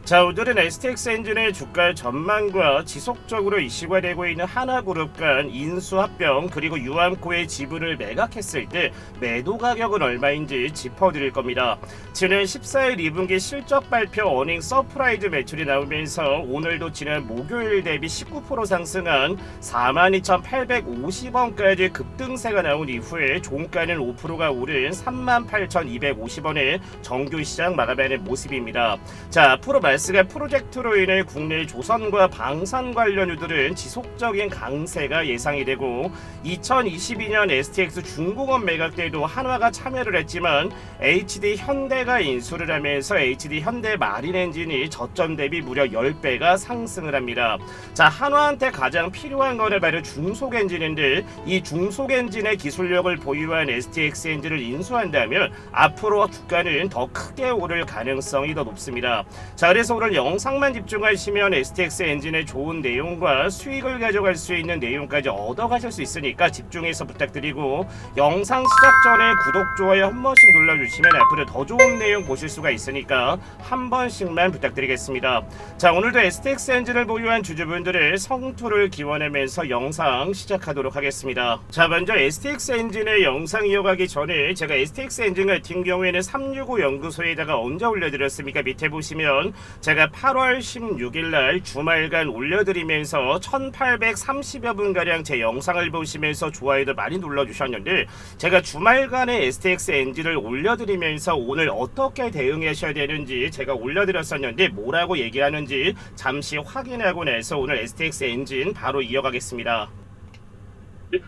자, 오늘은 STX 엔진의 주가 전망과 지속적으로 이슈가 되고 있는 하나그룹 간 인수합병 그리고 유암코의 지분을 매각했을 때 매도 가격은 얼마인지 짚어드릴 겁니다. 지난 14일 2분기 실적 발표 어닝 서프라이즈 매출이 나오면서 오늘도 지난 목요일 대비 19% 상승한 42,850원까지 급등세가 나온 이후에 종가는 5%가 오른 38,250원에 정규 시장 마감하는 모습입니다. 자, 앞으로 말스가 프로젝트로 인해 국내 조선과 방산 관련주들은 지속적인 강세가 예상이 되고 2022년 STX 중공업 매각 때도 한화가 참여를 했지만 HD 현대가 인수를 하면서 HD 현대 마린 엔진이 저점 대비 무려 10배가 상승을 합니다. 자, 한화한테 가장 필요한 거는 바로 중속 엔진인데 이 중속 엔진의 기술력을 보유한 STX 엔진을 인수한다면 앞으로 주가는 더 크게 오를 가능성이 더 높습니다. 자, 그래서 오늘 영상만 집중하시면 STX 엔진의 좋은 내용과 수익을 가져갈 수 있는 내용까지 얻어가실 수 있으니까 집중해서 부탁드리고 영상 시작 전에 구독, 좋아요 한 번씩 눌러주시면 앞으로 더 좋은 내용 보실 수가 있으니까 한 번씩만 부탁드리겠습니다. 자, 오늘도 STX 엔진을 보유한 주주분들의 성투를 기원하면서 영상 시작하도록 하겠습니다. 자, 먼저 STX 엔진의 영상 이어가기 전에 제가 STX 엔진 같은 경우에는 365 연구소에다가 언제 올려드렸습니까? 밑에 보시면 제가 8월 16일날 주말간 올려드리면서 1830여 분가량 제 영상을 보시면서 좋아요도 많이 눌러주셨는데 제가 주말간에 STX 엔진을 올려드리면서 오늘 어떻게 대응하셔야 되는지 제가 올려드렸었는데 뭐라고 얘기하는지 잠시 확인하고 나서 오늘 STX 엔진 바로 이어가겠습니다.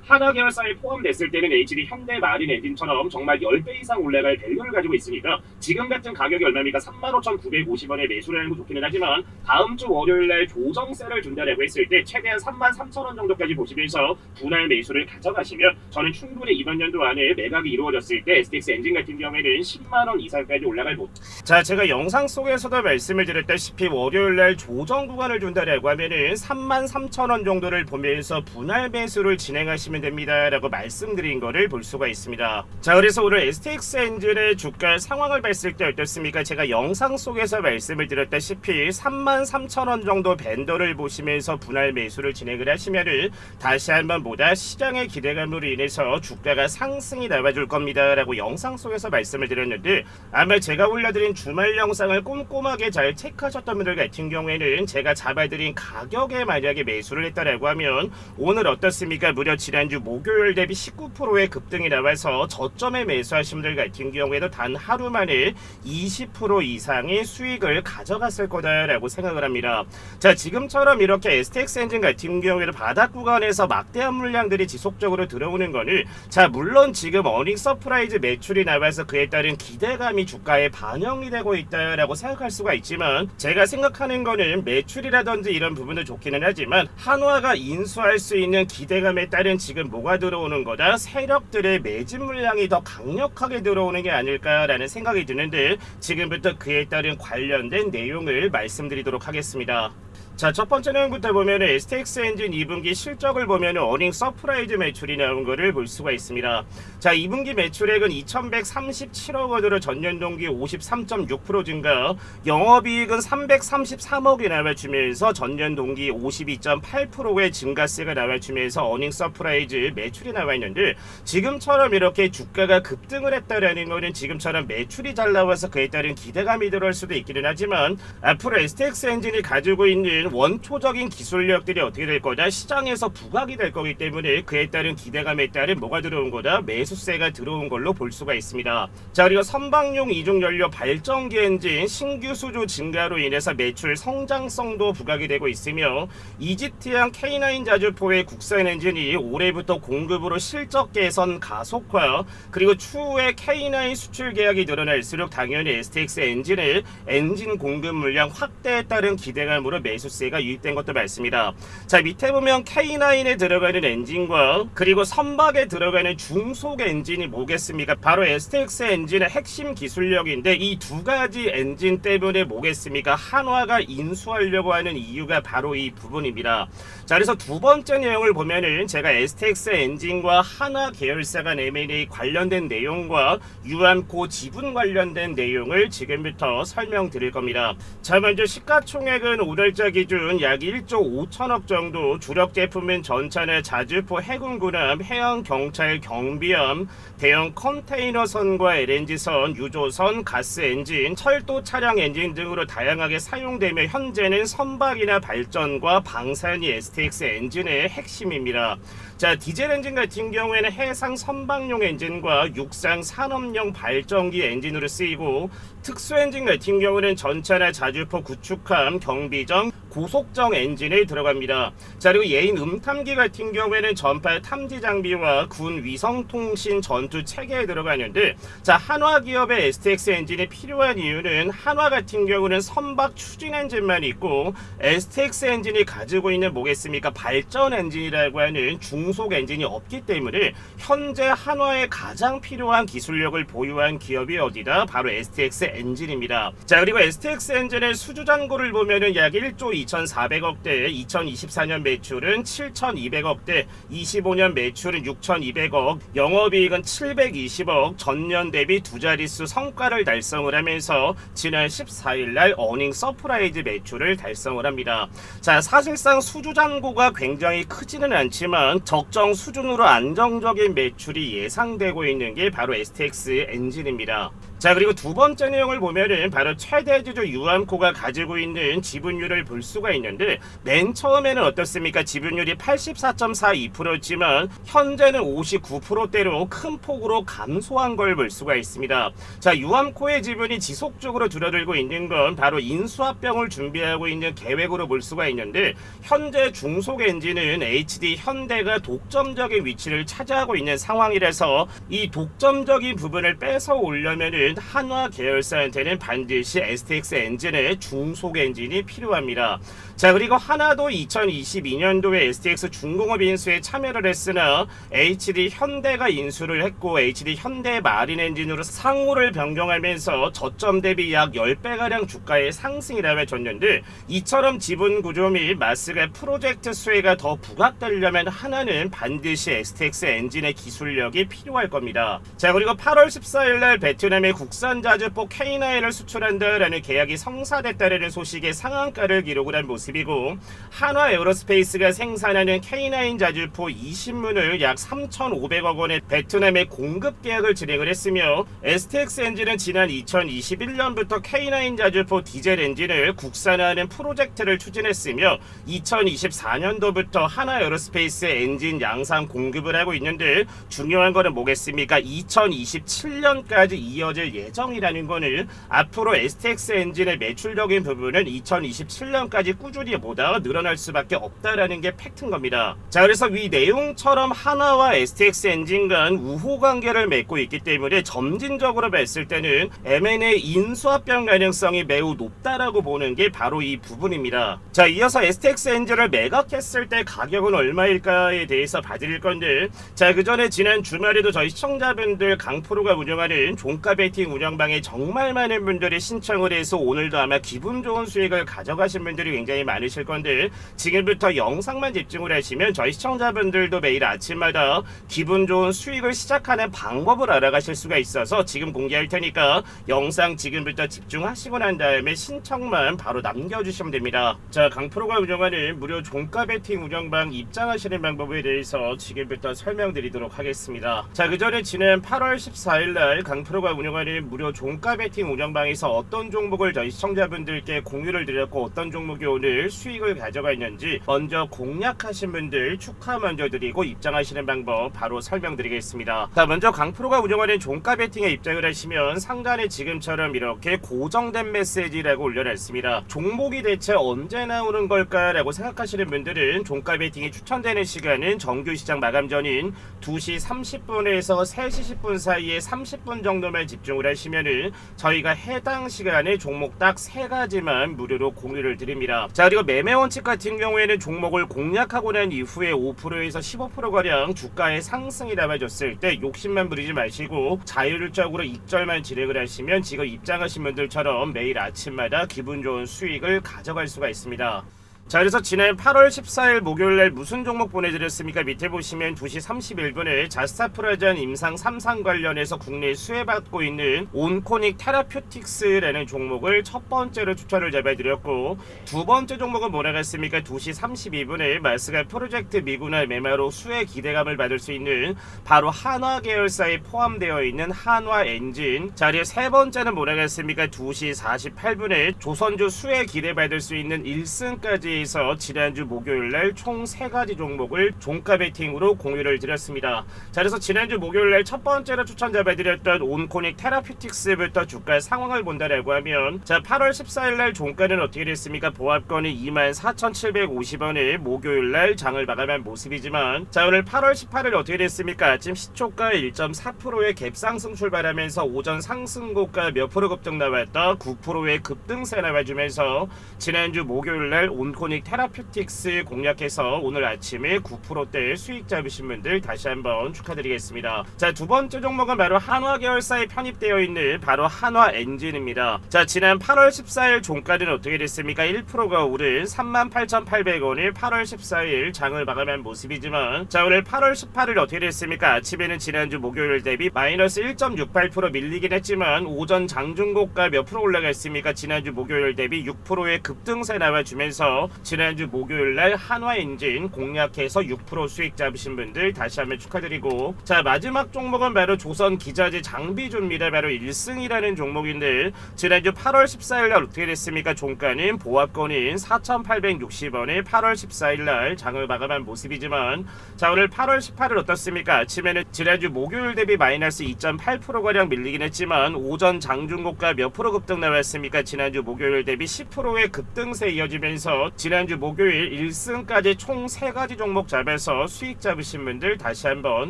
하나 계열사에 포함됐을 때는 HD 현대 마린 엔진처럼 정말 10배 이상 올라갈 밸류를 가지고 있으니까 지금 같은 가격이 얼마입니까? 35,950원에 매수를 하는 거 좋기는 하지만 다음 주 월요일날 조정세를 준다라고 했을 때 최대한 33,000원 정도까지 보시면서 분할 매수를 가져가시면 저는 충분히 이번 연도 안에 매각이 이루어졌을 때 STX 엔진 같은 경우에는 10만원 이상까지 올라갈 못. 자, 제가 영상 속에서도 말씀을 드렸다시피 월요일날 조정 구간을 준다라고 하면은 33,000원 정도를 보면서 분할 매수를 진행하시면 됩니다 라고 말씀드린 거를 볼 수가 있습니다. 자, 그래서 오늘 STX 엔진의 주가 상황을 봤을 때 어떻습니까? 제가 영상 속에서 말씀을 드렸다시피 33,000원 정도 밴더를 보시면서 분할 매수를 진행을 하시면은 다시 한번 보다 시장의 기대감으로 인해서 주가가 상승이 나와줄 겁니다 라고 영상 속에서 말씀을 드렸는데 아마 제가 올려드린 주말 영상을 꼼꼼하게 잘 체크하셨던 분들 같은 경우에는 제가 잡아드린 가격에 만약에 매수를 했다라고 하면 오늘 어떻습니까? 무려 지난주 목요일 대비 19%의 급등이 나와서 저점에 매수하신 분들 같은 경우에도 단 하루 만에 20% 이상의 수익을 가져갔을 거다라고 생각을 합니다. 자, 지금처럼 이렇게 STX 엔진 같은 경우에는 바닥 구간에서 막대한 물량들이 지속적으로 들어오는 거는 자, 물론 지금 어닝 서프라이즈 매출이 나와서 그에 따른 기대감이 주가에 반영이 되고 있다라고 생각할 수가 있지만 제가 생각하는 거는 매출이라든지 이런 부분도 좋기는 하지만 한화가 인수할 수 있는 기대감에 따른 지금 뭐가 들어오는 거다? 세력들의 매집 물량이 더 강력하게 들어오는 게 아닐까라는 생각이 드는데 지금부터 그에 따른 관련된 내용을 말씀드리도록 하겠습니다. 자, 첫 번째 내용부터 보면 STX 엔진 2분기 실적을 보면 어닝 서프라이즈 매출이 나온 것을 볼 수가 있습니다. 자, 2분기 매출액은 2,137억 원으로 전년 동기 53.6% 증가, 영업이익은 333억이 나와주면서 전년 동기 52.8%의 증가세가 나와주면서 어닝 서프라이즈 매출이 나와 있는데 지금처럼 이렇게 주가가 급등을 했다라는 것은 지금처럼 매출이 잘 나와서 그에 따른 기대감이 들어올 수도 있기는 하지만 앞으로 STX 엔진이 가지고 있는 원초적인 기술력들이 어떻게 될 거다? 시장에서 부각이 될 거기 때문에 그에 따른 기대감에 따른 뭐가 들어온 거다? 매수세가 들어온 걸로 볼 수가 있습니다. 자, 그리고 선박용 이중연료 발전기 엔진 신규 수주 증가로 인해서 매출 성장성도 부각이 되고 있으며 이집트양 K9 자주포의 국산 엔진이 올해부터 공급으로 실적 개선 가속화 그리고 추후에 K9 수출 계약이 늘어날수록 당연히 STX 엔진의 엔진 공급 물량 확대에 따른 기대감으로 매수세 매수세가 유입된 것도 많습니다. 자, 밑에 보면 K9에 들어가는 엔진과 그리고 선박에 들어가는 중속 엔진이 뭐겠습니까? 바로 STX 엔진의 핵심 기술력인데 이 두 가지 엔진 때문에 뭐겠습니까? 한화가 인수하려고 하는 이유가 바로 이 부분입니다. 자, 그래서 두 번째 내용을 보면은 제가 STX 엔진과 한화 계열사 간 M&A 관련된 내용과 유암코 지분 관련된 내용을 지금부터 설명드릴 겁니다. 자, 먼저 시가총액은 오늘자 기준 약 1조 5천억 정도, 주력 제품은 전차나 자주포 해군군함, 해양경찰 경비함, 대형 컨테이너선과 LNG선, 유조선, 가스엔진, 철도 차량 엔진 등으로 다양하게 사용되며 현재는 선박이나 발전과 방산이 STX 엔진의 핵심입니다. 자, 디젤 엔진 같은 경우에는 해상 선박용 엔진과 육상 산업용 발전기 엔진으로 쓰이고, 특수 엔진 같은 경우는 전차나 자주포 구축함, 경비정, 고속정 엔진에 들어갑니다. 자, 그리고 예인 음탐기 같은 경우에는 전파 탐지 장비와 군 위성통신 전투 체계에 들어가는데, 자, 한화 기업의 STX 엔진이 필요한 이유는 한화 같은 경우는 선박 추진 엔진만 있고 STX 엔진이 가지고 있는 뭐겠습니까? 발전 엔진이라고 하는 중속 엔진이 없기 때문에 현재 한화에 가장 필요한 기술력을 보유한 기업이 어디다? 바로 STX 엔진입니다. 자, 그리고 STX 엔진의 수주잔고를 보면은 약 1조 2,400억대, 2024년 매출은 7,200억대, 25년 매출은 6,200억, 영업이익은 720억, 전년 대비 두 자릿수 성과를 달성을 하면서 지난 14일날 어닝 서프라이즈 매출을 달성을 합니다. 자, 사실상 수주잔고가 굉장히 크지는 않지만 적정 수준으로 안정적인 매출이 예상되고 있는 게 바로 STX 엔진입니다. 자, 그리고 두 번째 내용을 보면은 바로 최대주주 유암코가 가지고 있는 지분율을 볼 수가 있는데, 맨 처음에는 어떻습니까? 지분율이 84.42%였지만 현재는 59%대로 큰 폭으로 감소한 걸 볼 수가 있습니다. 자, 유암코의 지분이 지속적으로 줄어들고 있는 건 바로 인수합병을 준비하고 있는 계획으로 볼 수가 있는데, 현재 중속 엔진은 HD 현대가 독점적인 위치를 차지하고 있는 상황이라서 이 독점적인 부분을 뺏어 오려면은 한화 계열사한테는 반드시 STX 엔진의 중속 엔진이 필요합니다. 자, 그리고 한화도 2022년도에 STX 중공업 인수에 참여를 했으나 HD 현대가 인수를 했고 HD 현대 마린 엔진으로 상호를 변경하면서 저점 대비 약 10배가량 주가의 상승이 나와줬는데, 이처럼 지분 구조 및 마스가 프로젝트 수혜가 더 부각되려면 한화는 반드시 STX 엔진의 기술력이 필요할 겁니다. 자, 그리고 8월 14일날 베트남의 국산 자주포 K9을 수출한다라는 계약이 성사됐다라는 소식에 상한가를 기록을 한 모습이고, 한화 에어로스페이스가 생산하는 K9 자주포 20문을 약 3,500억 원의 베트남에 공급 계약을 진행을 했으며, STX 엔진은 지난 2021년부터 K9 자주포 디젤 엔진을 국산화하는 프로젝트를 추진했으며 2024년도부터 한화 에어로스페이스 엔진 양산 공급을 하고 있는데, 중요한 거는 뭐겠습니까? 2027년까지 이어질 예정이라는 거는 앞으로 STX 엔진의 매출적인 부분은 2027년까지 꾸준히 보다 늘어날 수밖에 없다라는 게 팩트인 겁니다. 자, 그래서 위 내용처럼 한화와 STX 엔진 간 우호 관계를 맺고 있기 때문에 점진적으로 봤을 때는 M&A 인수합병 가능성이 매우 높다라고 보는 게 바로 이 부분입니다. 자, 이어서 STX 엔진을 매각했을 때 가격은 얼마일까에 대해서 봐드릴 건데, 자, 그 전에 지난 주말에도 저희 시청자분들 강프로가 운영하는 종가 베팅 운영방에 정말 많은 분들이 신청을 해서 오늘도 아마 기분 좋은 수익을 가져가신 분들이 굉장히 많으실 건데, 지금부터 영상만 집중을 하시면 저희 시청자분들도 매일 아침마다 기분 좋은 수익을 시작하는 방법을 알아가실 수가 있어서 지금 공개할 테니까 영상 지금부터 집중하시고 난 다음에 신청만 바로 남겨주시면 됩니다. 자, 강프로가 운영하는 무료 종가 베팅 운영방 입장하시는 방법에 대해서 지금부터 설명드리도록 하겠습니다. 자, 그 전에 지난 8월 14일날 강프로가 운영하는 무료 종가 베팅 운영방에서 어떤 종목을 저희 시청자분들께 공유를 드렸고 어떤 종목이 오늘 수익을 가져가 있는지 먼저 공략하신 분들 축하 먼저 드리고 입장하시는 방법 바로 설명드리겠습니다. 자, 먼저 강프로가 운영하는 종가 베팅에 입장을 하시면 상단에 지금처럼 이렇게 고정된 메시지라고 올려놨습니다. 종목이 대체 언제 나오는 걸까 라고 생각하시는 분들은 종가 베팅이 추천되는 시간은 정규 시장 마감 전인 2시 30분에서 3시 10분 사이에 30분 정도만 집중을 이용을 하시면은 저희가 해당 시간에 종목 딱 3가지만 무료로 공유를 드립니다. 자, 그리고 매매 원칙 같은 경우에는 종목을 공략하고 난 이후에 5%에서 15%가량 주가의 상승이 남아졌을 때 욕심만 부리지 마시고 자율적으로 익절만 진행을 하시면 지금 입장하신 분들처럼 매일 아침마다 기분 좋은 수익을 가져갈 수가 있습니다. 자, 그래서 지난 8월 14일 목요일날 무슨 종목 보내드렸습니까? 밑에 보시면 2시 31분에 자스타프라잔 임상 3상 관련해서 국내에 수혜받고 있는 온코닉 테라퓨틱스라는 종목을 첫 번째로 추천을 잡아드렸고, 두 번째 종목은 뭐라고 했습니까? 2시 32분에 마스가 프로젝트 미군할 매매로 수혜 기대감을 받을 수 있는 바로 한화 계열사에 포함되어 있는 한화 엔진. 자리에 세 번째는 뭐라고 했습니까? 2시 48분에 조선주 수혜 기대받을 수 있는 1승까지 에서 지난주 목요일날 총 3가지 종목을 종가 베팅으로 공유를 드렸습니다. 자, 그래서 지난주 목요일날 첫 번째로 추천 잡아드렸던 온코닉 테라퓨틱스부터 주가 상황을 본다라고 하면, 자, 8월 14일날 종가는 어떻게 됐습니까? 보합권이 24,750원에 목요일날 장을 마감한 모습이지만, 자, 오늘 8월 18일 어떻게 됐습니까? 아침 시초가 1.4%의 갭상승 출발하면서 오전 상승고가 몇 프로 급등 나왔다 9%의 급등세 나와주면서 지난주 목요일날 온코닉 테라퓨틱스 공략해서 오늘 아침에 9%대 수익 잡으신 분들 다시 한번 축하드리겠습니다. 자, 두 번째 종목은 바로 한화 계열사에 편입되어 있는 바로 한화 엔진입니다. 자, 지난 8월 14일 종가는 어떻게 됐습니까? 1%가 오른 38,800원에 8월 14일 장을 마감한 모습이지만, 자, 오늘 8월 18일 어떻게 됐습니까? 아침에는 지난주 목요일 대비 마이너스 1.68% 밀리긴 했지만 오전 장중고가 몇 프로 올라갔습니까? 지난주 목요일 대비 6%의 급등세 나와주면서 지난주 목요일날 한화엔진 공략해서 6% 수익 잡으신 분들 다시 한번 축하드리고, 자, 마지막 종목은 바로 조선기자재 장비주입니다. 바로 1승이라는 종목인데 지난주 8월 14일날 어떻게 됐습니까? 종가는 보합권인 4,860원에 8월 14일날 장을 마감한 모습이지만, 자, 오늘 8월 18일 어떻습니까? 아침에는 지난주 목요일 대비 마이너스 2.8%가량 밀리긴 했지만 오전 장중고가 몇 프로 급등 나왔습니까? 지난주 목요일 대비 10%의 급등세 이어지면서 지난주 목요일 1승까지 총 3가지 종목 잡아서 수익 잡으신 분들 다시 한번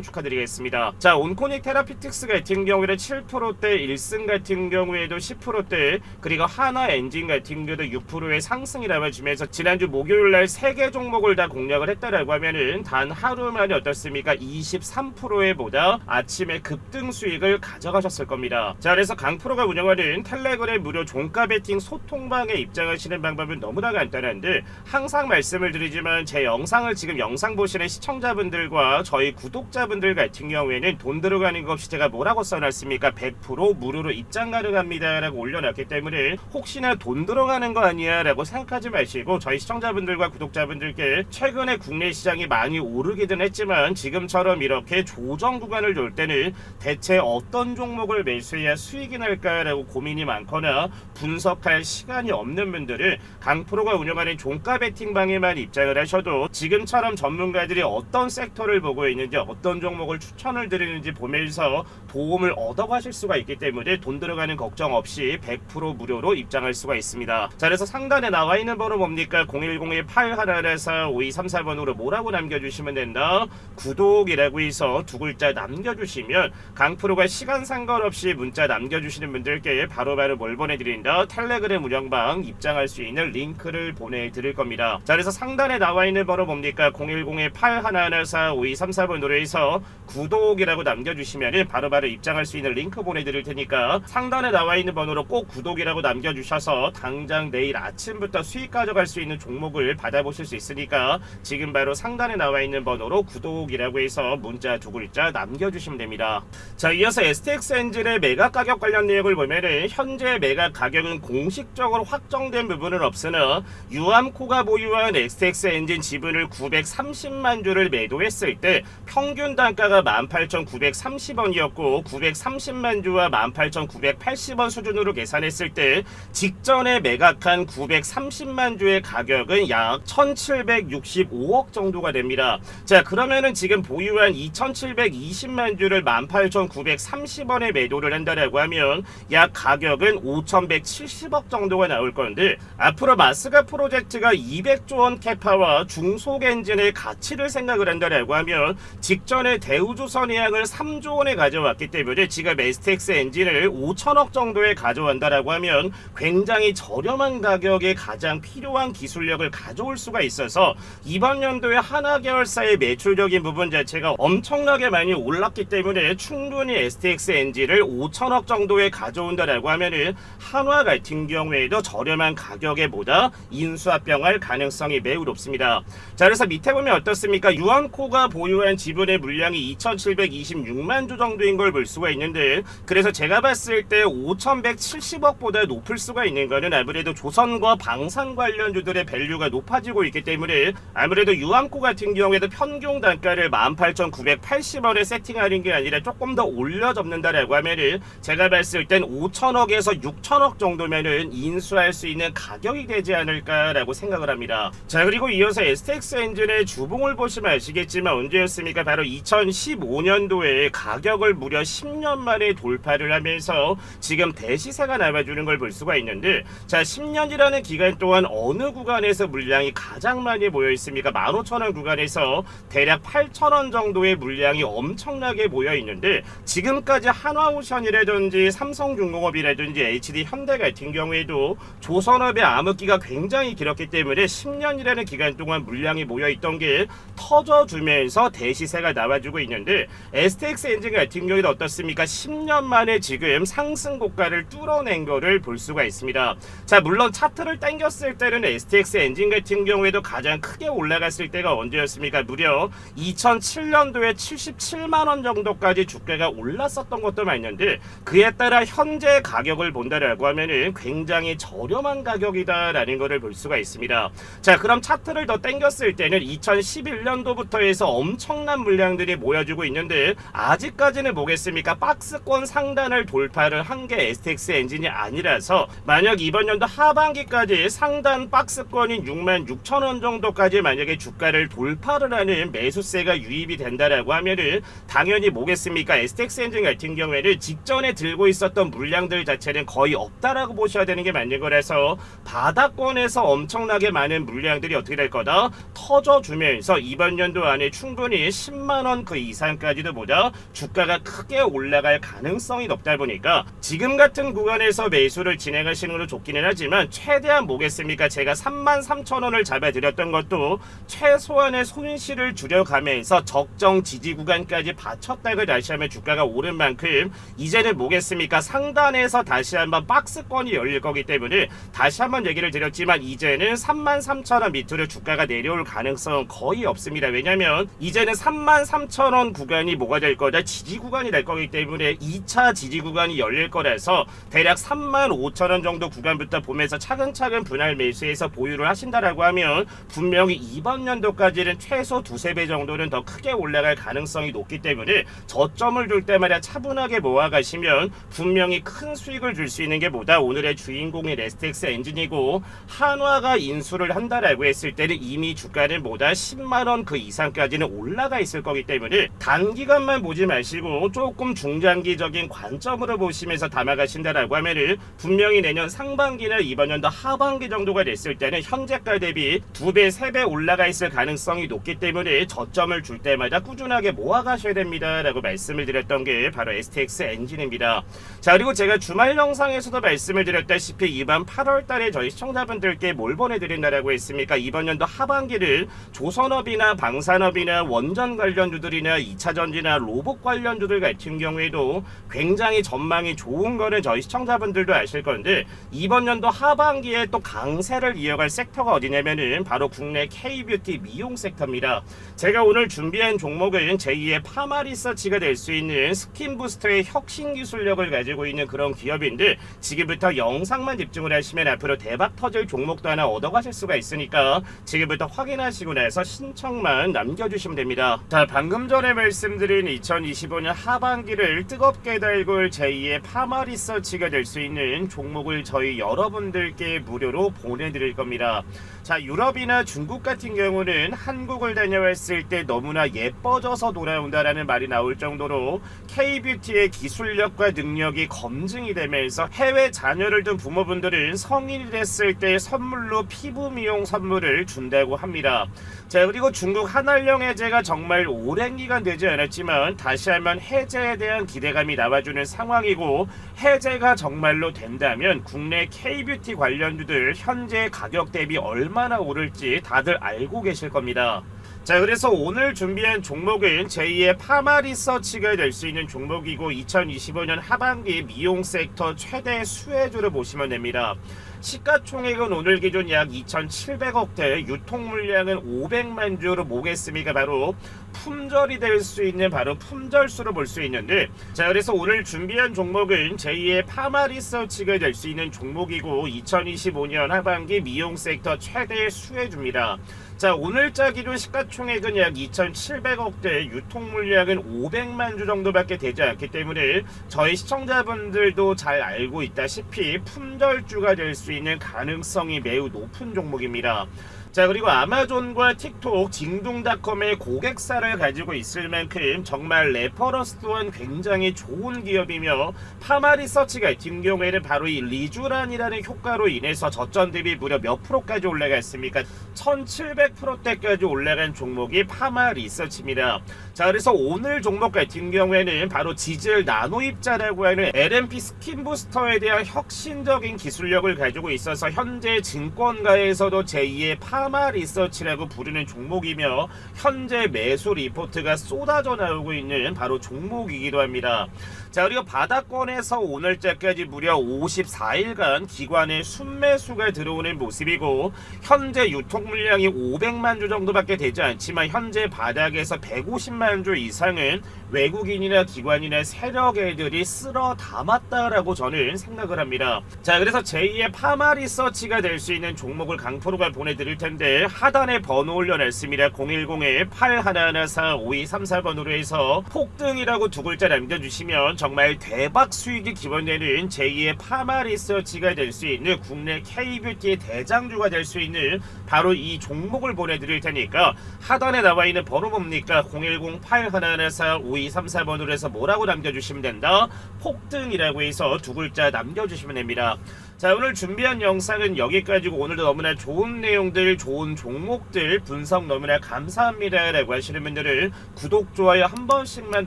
축하드리겠습니다. 자, 온코닉 테라피틱스 같은 경우에는 7%대, 1승 같은 경우에도 10%대, 그리고 한화 엔진 같은 경우도 6%의 상승이 나와주면서 지난주 목요일날 3개 종목을 다 공략을 했다라고 하면은 단 하루 만에 어떻습니까? 23%에 보다 아침에 급등 수익을 가져가셨을 겁니다. 자, 그래서 강프로가 운영하는 텔레그램 무료 종가 베팅 소통방에 입장하시는 방법은 너무나 간단한데, 항상 말씀을 드리지만 제 영상을 지금 영상 보시는 시청자분들과 저희 구독자분들 같은 경우에는 돈 들어가는 것 없이 제가 뭐라고 써놨습니까? 100% 무료로 입장 가능합니다 라고 올려놨기 때문에 혹시나 돈 들어가는 거 아니야 라고 생각하지 마시고, 저희 시청자분들과 구독자분들께 최근에 국내 시장이 많이 오르기는 했지만 지금처럼 이렇게 조정 구간을 돌 때는 대체 어떤 종목을 매수해야 수익이 날까 라고 고민이 많거나 분석할 시간이 없는 분들은 강프로가 운영하는 종가 베팅방에만 입장을 하셔도 지금처럼 전문가들이 어떤 섹터를 보고 있는지 어떤 종목을 추천을 드리는지 보면서 도움을 얻어가실 수가 있기 때문에 돈 들어가는 걱정 없이 100% 무료로 입장할 수가 있습니다. 자, 그래서 상단에 나와 있는 번호 뭡니까? 010-8114-5234번으로 뭐라고 남겨주시면 된다? 구독이라고 해서 두 글자 남겨주시면 강프로가 시간 상관없이 문자 남겨주시는 분들께 바로바로 뭘 보내드린다? 텔레그램 운영방 입장할 수 있는 링크를 보내드릴 겁니다. 자, 그래서 상단에 나와 있는 번호 뭡니까? 010-8114-5234번으로 해서 구독이라고 남겨주시면 바로바로 입장할 수 있는 링크 보내드릴 테니까 상단에 나와 있는 번호로 꼭 구독이라고 남겨주셔서 당장 내일 아침부터 수익 가져갈 수 있는 종목을 받아보실 수 있으니까 지금 바로 상단에 나와 있는 번호로 구독이라고 해서 문자 두 글자 남겨주시면 됩니다. 자, 이어서 STX 엔진의 매각 가격 관련 내용을 보면은 현재 매각 가격은 공식적으로 확정된 부분은 없으나 유암코가 보유한 STX 엔진 지분을 930만 주를 매도했을 때 평균 단가가 18,930원이었고 930만 주와 18,980원 수준으로 계산했을 때 직전에 매각한 930만 주의 가격은 약 1,765억 정도가 됩니다. 자, 그러면은 지금 보유한 2,720만 주를 18,930원에 매도를 한다라고 하면 약 가격은 5,170억 정도가 나올 건데, 앞으로 마스가 프로젝트가 200조 원 캐파와 중속 엔진의 가치를 생각을 한다라고 하면 직전에 대우 대우조선해양을 3조 원에 가져왔기 때문에 지금 STX 엔진을 5천억 정도에 가져온다라고 하면 굉장히 저렴한 가격에 가장 필요한 기술력을 가져올 수가 있어서 이번 연도에 한화계열사의 매출적인 부분 자체가 엄청나게 많이 올랐기 때문에 충분히 STX 엔진을 5천억 정도에 가져온다라고 하면은 한화 같은 경우에도 저렴한 가격에 보다 인수합병할 가능성이 매우 높습니다. 자, 그래서 밑에 보면 어떻습니까? 유한코가 보유한 지분의 물량이 2,726만 주 정도인 걸 볼 수가 있는데, 그래서 제가 봤을 때 5,170억보다 높을 수가 있는 거는 아무래도 조선과 방산 관련주들의 밸류가 높아지고 있기 때문에 아무래도 유한코 같은 경우에도 평균 단가를 18,980원에 세팅하는 게 아니라 조금 더 올려 접는다라고 하면은 제가 봤을 땐 5천억에서 6천억 정도면은 인수할 수 있는 가격이 되지 않을까라고 생각을 합니다. 자, 그리고 이어서 STX 엔진의 주봉을 보시면 아시겠지만 언제였습니까? 바로 2015년도에 가격을 무려 10년 만에 돌파를 하면서 지금 대시세가 나와주는 걸 볼 수가 있는데, 자, 10년이라는 기간 동안 어느 구간에서 물량이 가장 많이 모여 있습니까? 15,000원 구간에서 대략 8,000원 정도의 물량이 엄청나게 모여 있는데, 지금까지 한화오션이라든지 삼성중공업이라든지 HD 현대 같은 경우에도 조선업의 암흑기가 굉장히 길었기 때문에 10년이라는 기간 동안 물량이 모여 있던 게 터져주면서 대시세가 나와주고 있는데, STX 엔진 같은 경우에도 어떻습니까? 10년 만에 지금 상승 고가를 뚫어낸 거를 볼 수가 있습니다. 자, 물론 차트를 당겼을 때는 STX 엔진 같은 경우에도 가장 크게 올라갔을 때가 언제였습니까? 무려 2007년도에 77만원 정도까지 주가가 올랐었던 것도 맞는데, 그에 따라 현재 가격을 본다라고 하면은 굉장히 저렴한 가격이다라는 것을 볼 수가 있습니다. 자, 그럼 차트를 더 당겼을 때는 2011년도부터 해서 엄청난 물량들이 모여주고 있는데, 아직까지는 뭐겠습니까? 박스권 상단을 돌파를 한 게 STX 엔진이 아니라서, 만약 이번 연도 하반기까지 상단 박스권인 66,000원 정도까지 만약에 주가를 돌파를 하는 매수세가 유입이 된다라고 하면은 당연히 뭐겠습니까? STX 엔진 같은 경우에는 직전에 들고 있었던 물량들 자체는 거의 없다라고 보셔야 되는 게 맞는 거라서, 바닥권에서 엄청나게 많은 물량들이 어떻게 될 거다? 터져주면서 이번 연도 안에 충분히 10만원 그 이상까지도 보다 주가가 크게 올라갈 가능성이 높다 보니까 지금 같은 구간에서 매수를 진행하시는 것도 좋기는 하지만, 최대한 뭐겠습니까? 제가 33,000원을 잡아드렸던 것도 최소한의 손실을 줄여가면서 적정 지지 구간까지 받쳤다고 다시 한번 주가가 오른 만큼 이제는 뭐겠습니까? 상단에서 다시 한번 박스권이 열릴 거기 때문에 다시 한번 얘기를 드렸지만, 이제는 33,000원 밑으로 주가가 내려올 가능성은 거의 없습니다. 왜냐면 이제는 33,000원 구간이 뭐가 될 거다? 지지 구간이 될 거기 때문에 2차 지지 구간이 열릴 거라서 대략 35,000원 정도 구간부터 보면서 차근차근 분할 매수해서 보유를 하신다라고 하면 분명히 이번 연도까지는 최소 두세 배 정도는 더 크게 올라갈 가능성이 높기 때문에 저점을 줄 때마다 차분하게 모아가시면 분명히 큰 수익을 줄 수 있는 게 뭐다? 오늘의 주인공인 STX 엔진이고, 한화가 인수를 한다라고 했을 때는 이미 주가는 뭐다? 10만원 그 이상까지는 올라가 있을 거기 때문에 단기간만 보지 마시고 조금 중장기적인 관점으로 보시면서 담아가신다라고 하면은 분명히 내년 상반기나 이번 연도 하반기 정도가 됐을 때는 현재가 대비 2배, 3배 올라가 있을 가능성이 높기 때문에 저점을 줄 때마다 꾸준하게 모아가셔야 됩니다 라고 말씀을 드렸던 게 바로 STX 엔진입니다. 자, 그리고 제가 주말 영상에서도 말씀을 드렸다시피 이번 8월달에 저희 시청자분들께 뭘 보내드린다라고 했습니까? 이번 연도 하반기를 조선업이나 방산업이나 원전 관련주들이나 2차전지나 로봇 관련주들 같은 경우에도 굉장히 전망이 좋은 거는 저희 시청자분들도 아실 건데, 이번 연도 하반기에 또 강세를 이어갈 섹터가 어디냐면은 바로 국내 K뷰티 미용 섹터입니다. 제가 오늘 준비한 종목은 제2의 파마리서치가 될 수 있는 스킨부스터의 혁신 기술력을 가지고 있는 그런 기업인데, 지금부터 영상만 집중을 하시면 앞으로 대박 터질 종목도 하나 얻어가실 수가 있으니까 지금부터 확인하시고 나서 신청만 남겨주시면 됩니다. 자, 방금 전에 말씀드린 2025년 하반기를 뜨겁게 달굴 제2의 파마리서치가 될 수 있는 종목을 저희 여러분들께 무료로 보내드릴 겁니다. 자, 유럽이나 중국 같은 경우는 한국을 다녀왔을 때 너무나 예뻐져서 돌아온다라는 말이 나올 정도로 K뷰티의 기술력과 능력이 검증이 되면서 해외 자녀를 둔 부모분들은 성인이 됐을 때 선물로 피부 미용 선물을 준다고 합니다. 자, 그리고 중국 한알령 해제가 정말 오랜 기간 얼마만 되지 않았지만 다시 한번 해제에 대한 기대감이 나와주는 상황이고, 해제가 정말로 된다면 국내 K뷰티 관련주들 현재 가격 대비 얼마나 오를지 다들 알고 계실 겁니다. 자, 그래서 오늘 준비한 종목은 제2의 파마 리서치가 될 수 있는 종목이고 2025년 하반기 미용 섹터 최대 수혜주를 보시면 됩니다. 시가총액은 오늘 기준 약 2,700억대, 유통 물량은 500만 주로 보겠습니까? 바로 품절이 될 수 있는 바로 품절수로 볼 수 있는데, 자, 그래서 오늘 준비한 종목은 제2의 파마 리서치가 될 수 있는 종목이고 2025년 하반기 미용 섹터 최대 수혜주입니다. 자, 오늘자 기준 시가총액은 약 2,700억대, 유통 물량은 500만 주 정도밖에 되지 않기 때문에 저희 시청자분들도 잘 알고 있다시피 품절주가 될 수 있는 가능성이 매우 높은 종목입니다. 자, 그리고 아마존과 틱톡, 징둥닷컴의 고객사를 가지고 있을 만큼 정말 레퍼런스 또한 굉장히 좋은 기업이며, 파마 리서치가 같은 경우에는 바로 이 리쥬란이라는 효과로 인해서 저점 대비 무려 몇 프로까지 올라갔습니까? 1700%대까지 올라간 종목이 파마 리서치입니다. 자, 그래서 오늘 종목 같은 경우에는 바로 지젤 나노 입자라고 하는 LNP 스킨 부스터에 대한 혁신적인 기술력을 가지고 있어서 현재 증권가에서도 제2의 파마 리서치라고 부르는 종목이며, 현재 매수 리포트가 쏟아져 나오고 있는 바로 종목이기도 합니다. 자, 그리고 바닥권에서 오늘자까지 무려 54일간 기관의 순매수가 들어오는 모습이고, 현재 유통 물량이 500만 주 정도밖에 되지 않지만 현재 바닥에서 150만 주 이상은 외국인이나 기관이나 세력 애들이 쓸어 담았다라고 저는 생각을 합니다. 자, 그래서 제2의 파마 리서치가 될 수 있는 종목을 강프로가 보내드릴 텐데, 하단에 번호 올려놨습니다. 010-8114-5234번으로 해서 폭등이라고 두 글자 남겨주시면 정말 대박 수익이 기원되는 제2의 파마 리서치가 될 수 있는 국내 K뷰티의 대장주가 될 수 있는 바로 이 종목을 보내드릴 테니까, 하단에 나와 있는 번호 뭡니까? 010-8114-5234번으로 해서 뭐라고 남겨주시면 된다? 폭등이라고 해서 두 글자 남겨주시면 됩니다. 자, 오늘 준비한 영상은 여기까지고, 오늘도 너무나 좋은 내용들, 좋은 종목들 분석 너무나 감사합니다 라고 하시는 분들은 구독, 좋아요 한 번씩만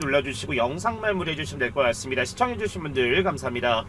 눌러주시고 영상 마무리해 주시면 될 것 같습니다. 시청해 주신 분들 감사합니다.